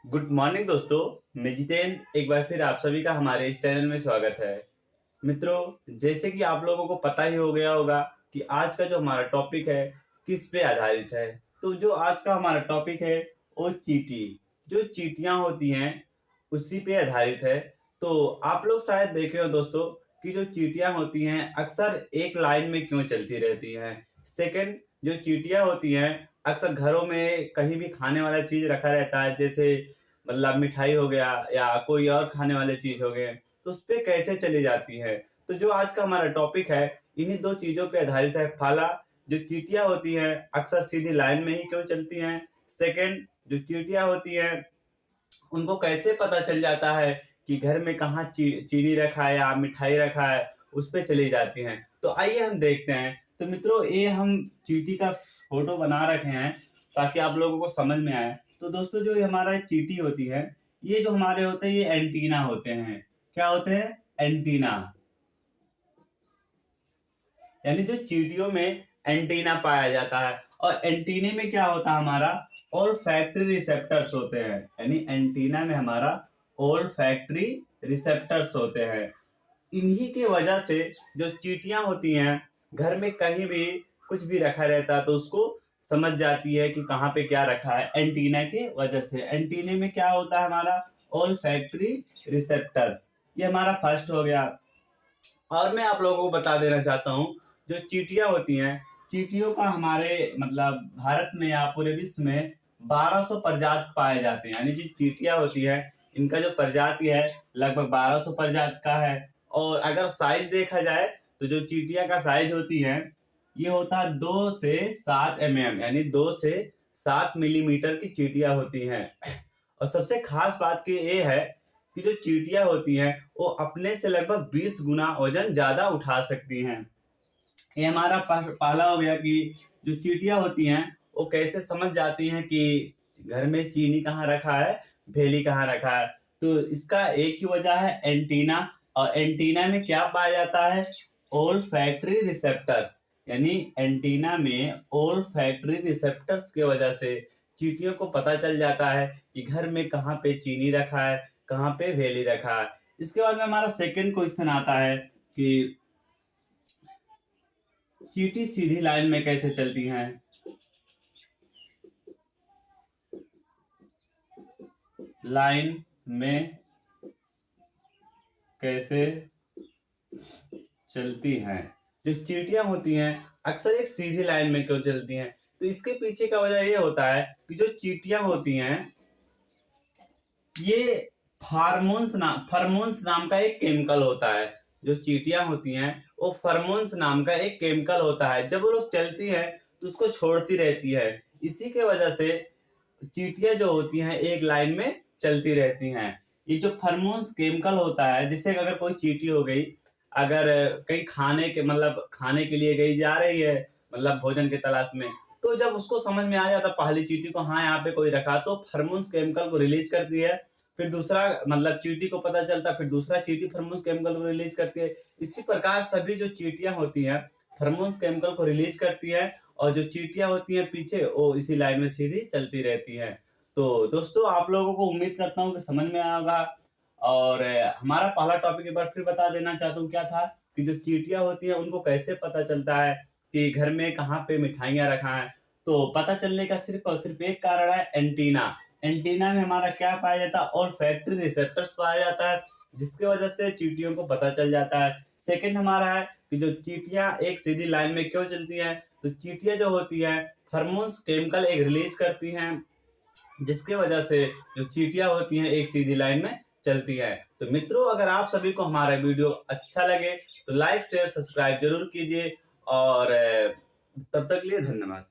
Good morning दोस्तों। मैं जितेंद्र, एक बार फिर आप सभी का हमारे इस चैनल में स्वागत है। मित्रों, जैसे कि आप लोगों को पता ही हो गया होगा कि आज का जो हमारा टॉपिक है किस पे आधारित है। तो जो आज का हमारा टॉपिक है वो चींटी, जो चींटियां होती हैं उसी पे आधारित है। तो आप लोग शायद देखे हो दोस्तों कि जो चींटियां होती हैं अक्सर एक लाइन में क्यों चलती रहती हैं। सेकंड, जो चींटियां होती हैं अक्सर घरों में कहीं भी खाने वाला चीज रखा रहता है, जैसे मतलब मिठाई हो गया या कोई और खाने वाले चीज हो गए, तो उस पे कैसे चली जाती है। तो जो आज का हमारा टॉपिक है इन्हीं दो चीजों पे आधारित है। पहला, जो चींटियां होती हैं अक्सर सीधी लाइन में ही क्यों चलती हैं। सेकंड, जो चींटियां होती हैं उनको कैसे पता चल जाता है कि घर में कहाँ चीनी रखा है या मिठाई रखा है, उस पे चली जाती हैं। तो आइए हम देखते हैं। तो मित्रों, ये हम चींटी का फोटो बना रखे हैं ताकि आप लोगों को समझ में आए। तो दोस्तों, जो ये हमारा चींटी होती है, ये जो हमारे होते हैं ये एंटीना होते हैं। क्या होते हैं? एंटीना। यानी जो चींटियों में एंटीना पाया जाता है। और एंटीने में क्या होता है हमारा? ऑल्फैक्टरी रिसेप्टर्स होते हैं। यानी एंटीना में हमारा ऑल्फैक्टरी रिसेप्टर्स होते हैं। इन्हीं के वजह से जो चींटियां होती हैं घर में कहीं भी कुछ भी रखा रहता है तो उसको समझ जाती है कि कहाँ पे क्या रखा है, एंटीना के वजह से। एंटीने में क्या होता है हमारा? Olfactory receptors. ये हमारा फर्स्ट हो गया। और मैं आप लोगों को बता देना चाहता हूँ, जो चींटियां होती हैं, चींटियों का हमारे मतलब भारत में या पूरे विश्व में 1200 प्रजाति पाए जाते हैं। यानी जो चींटियां होती है इनका जो प्रजाति है लगभग 1200 प्रजाति का है। और अगर साइज देखा जाए तो जो चींटियां का साइज होती है ये होता है 2 से 7 mm, यानी 2 से 7 मिलीमीटर की चींटियां होती हैं। और सबसे खास बात की ये है कि जो चींटियां होती हैं वो अपने से लगभग 20 गुना वजन ज्यादा उठा सकती हैं। ये हमारा पहला हो गया कि जो चींटियां होती हैं वो कैसे समझ जाती हैं कि घर में चीनी कहाँ रखा है, भेली कहाँ रखा है। तो इसका एक ही वजह है, एंटीना। और एंटीना में क्या पाया जाता है? Olfactory receptors. यानी एंटीना में ओल्फैक्टरी रिसेप्टर्स की वजह से चींटियों को पता चल जाता है कि घर में कहाँ पे चीनी रखा है, कहाँ पे भेली रखा है। इसके बाद में हमारा सेकंड क्वेश्चन आता है कि चींटी सीधी लाइन में कैसे चलती हैं। लाइन में कैसे चलती हैं। जो चींटियां होती हैं अक्सर एक सीधी लाइन में क्यों चलती हैं? तो इसके पीछे का वजह ये होता है कि जो चींटियां होती हैं ये फरमोन्स नाम का एक केमिकल होता है। जो चींटियां होती हैं वो फरमोन्स नाम का एक केमिकल होता है। जब वो लोग चलती है तो उसको छोड़ती रहती है। इसी के वजह से चींटियां जो होती हैं एक लाइन में चलती रहती हैं। ये जो फरमोन्स केमिकल होता है, जिससे अगर कोई चींटी हो गई, अगर कहीं खाने के लिए गई जा रही है, मतलब भोजन की तलाश में, तो जब उसको समझ में आ जाता पहली चींटी को, हाँ यहाँ पे कोई रखा, तो फरमोन्स केमिकल को रिलीज करती है। फिर दूसरा मतलब चींटी को पता चलता, फिर दूसरा चींटी फरमोन्स केमिकल को रिलीज करती है। इसी प्रकार सभी जो चींटियां होती हैं फरमोन्स केमिकल को रिलीज करती है। और जो चींटियां होती हैं पीछे वो इसी लाइन में सीधी चलती रहती हैं। तो दोस्तों, आप लोगों को उम्मीद करता हूँ कि समझ में आया होगा। और हमारा पहला टॉपिक एक बार फिर बता देना चाहता हूँ, क्या था कि जो चींटियां होती हैं उनको कैसे पता चलता है कि घर में कहाँ पे मिठाइयाँ रखा है। तो पता चलने का सिर्फ और सिर्फ एक कारण है, एंटीना। एंटीना में हमारा क्या पाया जाता है? ऑल्फैक्टरी रिसेप्टर्स पाया जाता है, जिसकी वजह से चींटियों को पता चल जाता है। सेकंड हमारा है कि जो चींटियां एक सीधी लाइन में क्यों चलती हैं। तो चींटियां जो होती हैं हार्मोन्स केमिकल एक रिलीज करती हैं, जिसके वजह से जो चींटियां होती हैं एक सीधी लाइन में चलती है। तो मित्रों, अगर आप सभी को हमारा वीडियो अच्छा लगे तो लाइक शेयर सब्सक्राइब जरूर कीजिए। और तब तक के लिए धन्यवाद।